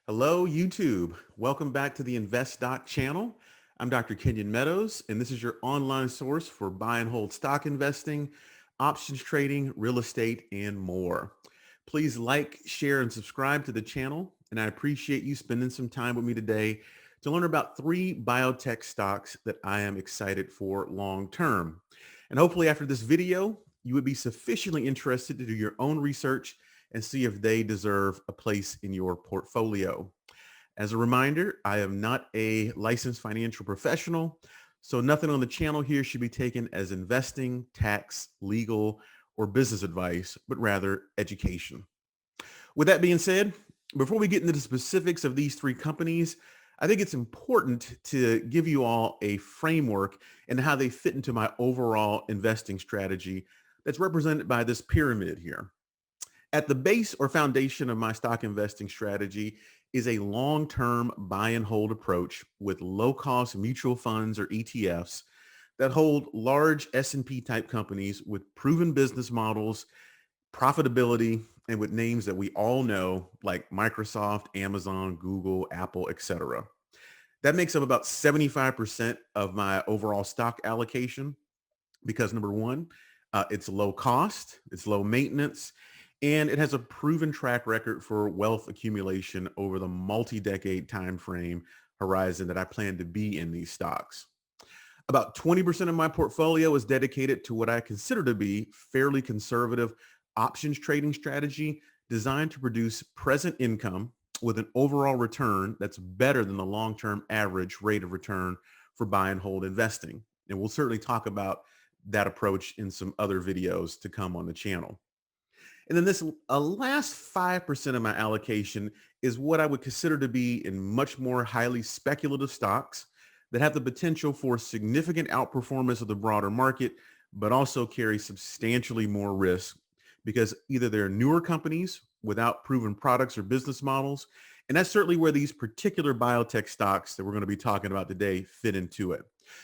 Hello, YouTube. Welcome back to the Invest Doc channel. I'm Dr. Kenyon Meadows, and this is your online source for buy and hold stock investing, options trading, real estate, and more. Please like, share, and subscribe to the channel. And I appreciate you spending some time with me today to learn about three biotech stocks that I am excited for long term. And hopefully after this video, you would be sufficiently interested to do your own research and see if they deserve a place in your portfolio. As a reminder, I am not a licensed financial professional, so nothing on the channel here should be taken as investing, tax, legal, or business advice, but rather education. With that being said, before we get into the specifics of these three companies, I think it's important to give you all a framework and how they fit into my overall investing strategy that's represented by this pyramid here. At the base or foundation of my stock investing strategy is a long-term buy and hold approach with low-cost mutual funds or ETFs that hold large S&P type companies with proven business models, profitability, and with names that we all know like Microsoft, Amazon, Google, Apple, etc. That makes up about 75% of my overall stock allocation because number one, it's low cost, it's low maintenance, and it has a proven track record for wealth accumulation over the multi-decade time frame horizon that I plan to be in these stocks. About 20% of my portfolio is dedicated to what I consider to be fairly conservative options trading strategy designed to produce present income with an overall return that's better than the long-term average rate of return for buy and hold investing. And we'll certainly talk about that approach in some other videos to come on the channel. And then this last 5% of my allocation is what I would consider to be in much more highly speculative stocks that have the potential for significant outperformance of the broader market, but also carry substantially more risk because either they're newer companies without proven products or business models. And that's certainly where these particular biotech stocks that we're going to be talking about today fit into it.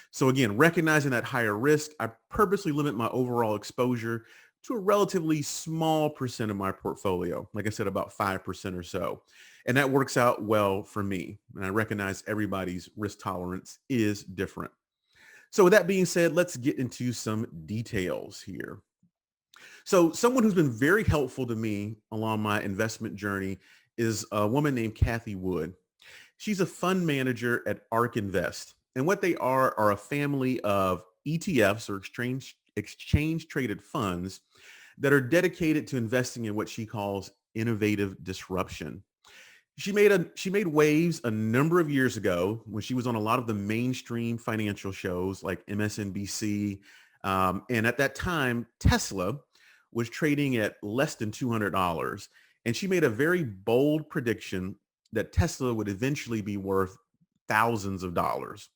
So again, recognizing that higher risk, I purposely limit my overall exposure to a relatively small percent of my portfolio. Like I said, about 5% or so. And that works out well for me. And I recognize everybody's risk tolerance is different. So with that being said, let's get into some details here. So someone who's been very helpful to me along my investment journey is a woman named Kathy Wood. She's a fund manager at ARK Invest. And what they are a family of ETFs or exchange traded funds that are dedicated to investing in what she calls innovative disruption. She made waves a number of years ago when she was on a lot of the mainstream financial shows like MSNBC. And at that time, Tesla was trading at less than $200. And she made a very bold prediction that Tesla would eventually be worth thousands of dollars.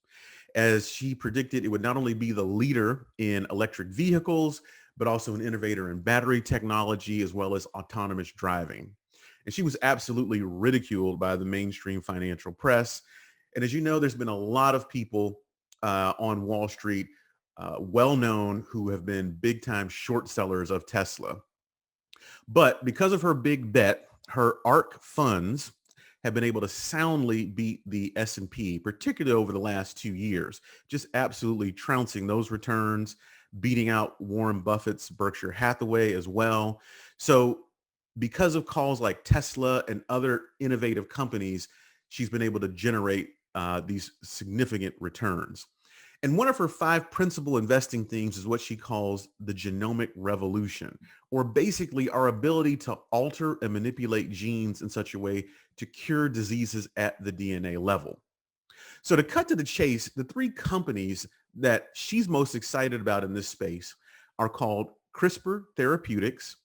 As she predicted, it would not only be the leader in electric vehicles, but also an innovator in battery technology as well as autonomous driving. And she was absolutely ridiculed by the mainstream financial press. And as you know, there's been a lot of people on Wall Street, well known, who have been big time short sellers of Tesla. But because of her big bet, her ARK funds have been able to soundly beat the S&P, particularly over the last 2 years, just absolutely trouncing those returns, beating out Warren Buffett's Berkshire Hathaway as well. So because of calls like Tesla and other innovative companies, she's been able to generate these significant returns. And one of her 5 principal investing themes is what she calls the genomic revolution, or basically our ability to alter and manipulate genes in such a way to cure diseases at the DNA level. So to cut to the chase, the 3 companies that she's most excited about in this space are called CRISPR Therapeutics,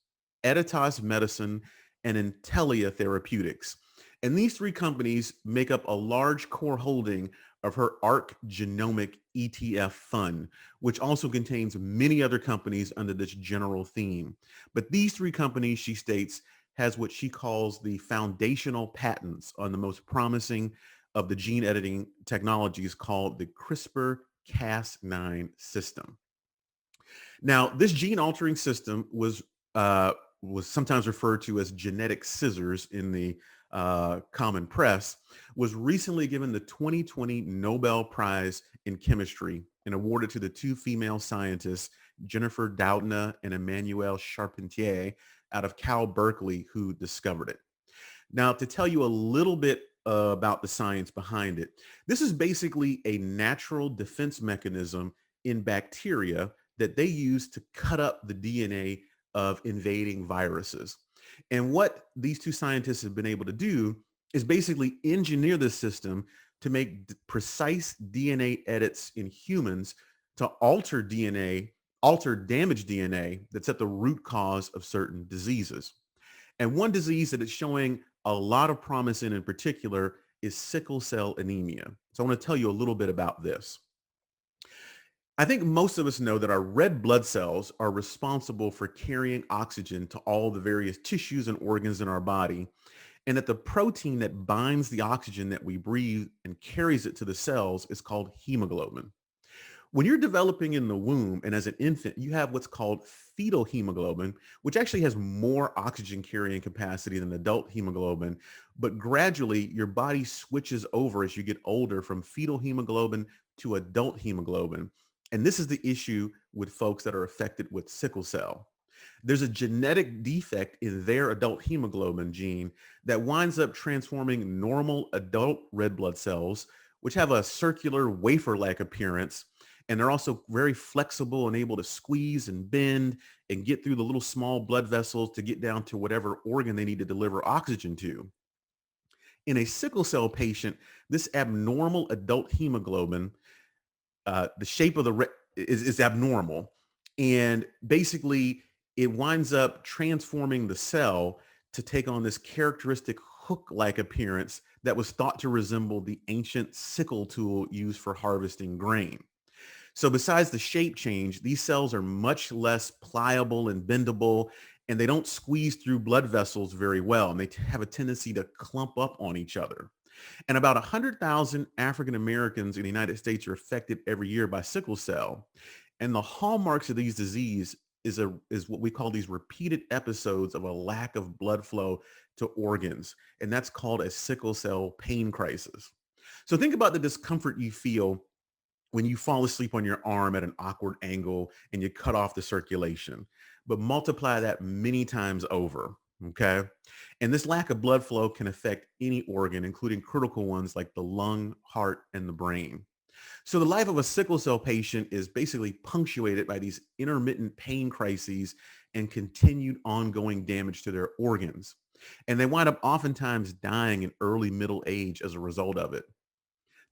Editas Medicine, and Intellia Therapeutics. And these 3 companies make up a large core holding of her ARK Genomic ETF fund, which also contains many other companies under this general theme. But these 3 companies, she states, has what she calls the foundational patents on the most promising of the gene editing technologies called the CRISPR-Cas9 system. Now, this gene altering system was sometimes referred to as genetic scissors in the common press, was recently given the 2020 Nobel Prize in Chemistry and awarded to the two female scientists, Jennifer Doudna and Emmanuelle Charpentier, out of Cal Berkeley, who discovered it. Now, to tell you a little bit about the science behind it, this is basically a natural defense mechanism in bacteria that they use to cut up the DNA of invading viruses. And what these two scientists have been able to do is basically engineer the system to make precise DNA edits in humans to alter damaged DNA that's at the root cause of certain diseases. And one disease that it's showing a lot of promise in particular is sickle cell anemia. So I want to tell you a little bit about this. I think most of us know that our red blood cells are responsible for carrying oxygen to all the various tissues and organs in our body, and that the protein that binds the oxygen that we breathe and carries it to the cells is called hemoglobin. When you're developing in the womb and as an infant, you have what's called fetal hemoglobin, which actually has more oxygen carrying capacity than adult hemoglobin. But gradually, your body switches over as you get older from fetal hemoglobin to adult hemoglobin. And this is the issue with folks that are affected with sickle cell. There's a genetic defect in their adult hemoglobin gene that winds up transforming normal adult red blood cells, which have a circular wafer-like appearance, and they're also very flexible and able to squeeze and bend and get through the little small blood vessels to get down to whatever organ they need to deliver oxygen to. In a sickle cell patient, this abnormal adult hemoglobin, the shape of is abnormal, and basically it winds up transforming the cell to take on this characteristic hook-like appearance that was thought to resemble the ancient sickle tool used for harvesting grain. So besides the shape change, these cells are much less pliable and bendable, and they don't squeeze through blood vessels very well, and they have a tendency to clump up on each other. And about 100,000 African Americans in the United States are affected every year by sickle cell. And the hallmarks of these disease is what we call these repeated episodes of a lack of blood flow to organs, and that's called a sickle cell pain crisis. So think about the discomfort you feel when you fall asleep on your arm at an awkward angle and you cut off the circulation, but multiply that many times over. Okay. And this lack of blood flow can affect any organ, including critical ones like the lung, heart, and the brain. So the life of a sickle cell patient is basically punctuated by these intermittent pain crises and continued ongoing damage to their organs. And they wind up oftentimes dying in early middle age as a result of it.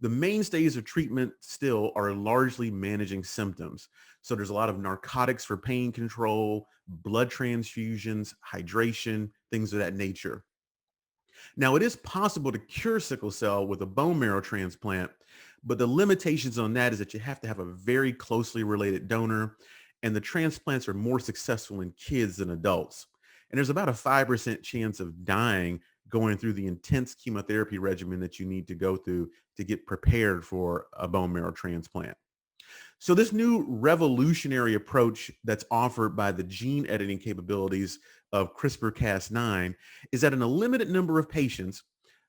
The mainstays of treatment still are largely managing symptoms. So there's a lot of narcotics for pain control, blood transfusions, hydration, things of that nature. Now, it is possible to cure sickle cell with a bone marrow transplant, but the limitations on that is that you have to have a very closely related donor, and the transplants are more successful in kids than adults. And there's about a 5% chance of dying going through the intense chemotherapy regimen that you need to go through to get prepared for a bone marrow transplant. So this new revolutionary approach that's offered by the gene editing capabilities of CRISPR-Cas9 is that in a limited number of patients,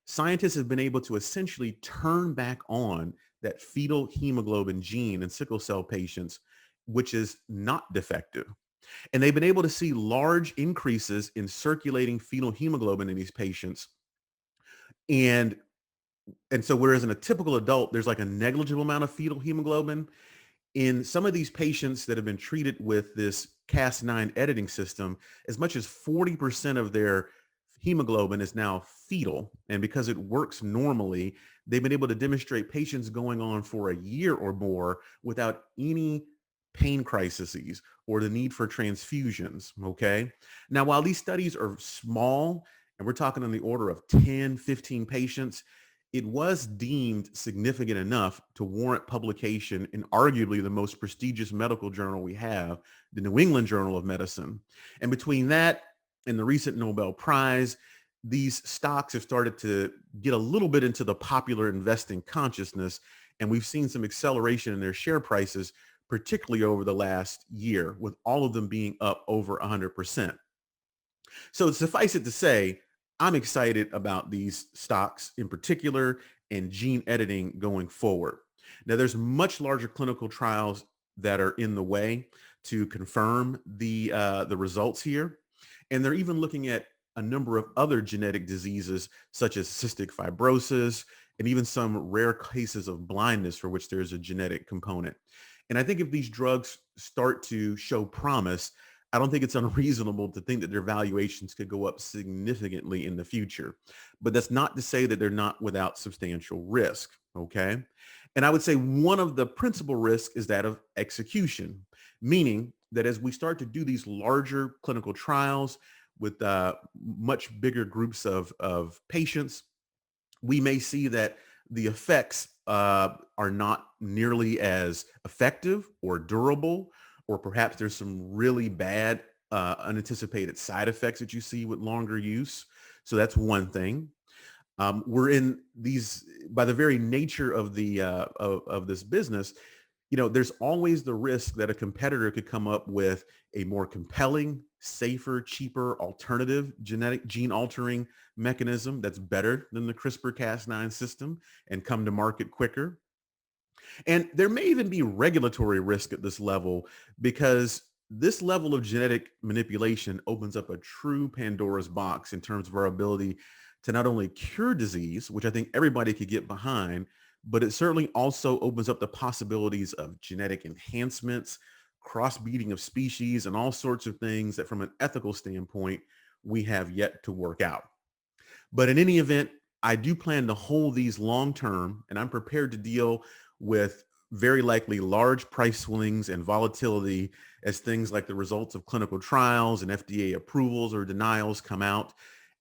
scientists have been able to essentially turn back on that fetal hemoglobin gene in sickle cell patients, which is not defective. And they've been able to see large increases in circulating fetal hemoglobin in these patients. And and so whereas in a typical adult, there's like a negligible amount of fetal hemoglobin, in some of these patients that have been treated with this Cas9 editing system, as much as 40% of their hemoglobin is now fetal. And because it works normally, they've been able to demonstrate patients going on for a year or more without any pain crises or the need for transfusions. Okay. Now, while these studies are small, and we're talking on the order of 10, 15 patients, it was deemed significant enough to warrant publication in arguably the most prestigious medical journal we have, the New England Journal of Medicine. And between that and the recent Nobel Prize, these stocks have started to get a little bit into the popular investing consciousness, and we've seen some acceleration in their share prices, particularly over the last year, with all of them being up over 100%. So suffice it to say, I'm excited about these stocks in particular and gene editing going forward. Now, there's much larger clinical trials that are in the way to confirm the results here, and they're even looking at a number of other genetic diseases such as cystic fibrosis and even some rare cases of blindness for which there's a genetic component. And I think if these drugs start to show promise, I don't think it's unreasonable to think that their valuations could go up significantly in the future. But that's not to say that they're not without substantial risk. Okay. And I would say one of the principal risks is that of execution, meaning that as we start to do these larger clinical trials with much bigger groups of patients, we may see that the effects are not nearly as effective or durable, or perhaps there's some really bad unanticipated side effects that you see with longer use. So that's one thing. We're in these by the very nature of the of this business. There's always the risk that a competitor could come up with a more compelling, safer, cheaper alternative genetic gene altering mechanism that's better than the CRISPR-Cas9 system and come to market quicker. And there may even be regulatory risk at this level because this level of genetic manipulation opens up a true Pandora's box in terms of our ability to not only cure disease, which I think everybody could get behind, but it certainly also opens up the possibilities of genetic enhancements, crossbreeding of species, and all sorts of things that from an ethical standpoint, we have yet to work out. But in any event, I do plan to hold these long term, and I'm prepared to deal with very likely large price swings and volatility as things like the results of clinical trials and FDA approvals or denials come out.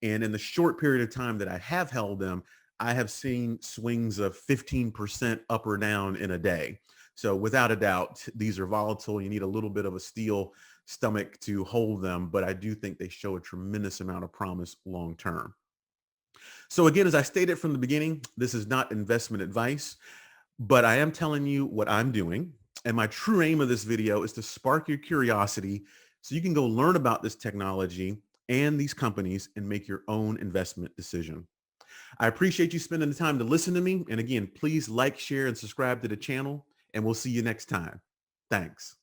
And in the short period of time that I have held them, I have seen swings of 15% up or down in a day. So without a doubt, these are volatile. You need a little bit of a steel stomach to hold them, but I do think they show a tremendous amount of promise long term. So again, as I stated from the beginning, this is not investment advice, but I am telling you what I'm doing. And my true aim of this video is to spark your curiosity so you can go learn about this technology and these companies and make your own investment decision. I appreciate you spending the time to listen to me. And again, please like, share, and subscribe to the channel, and we'll see you next time. Thanks.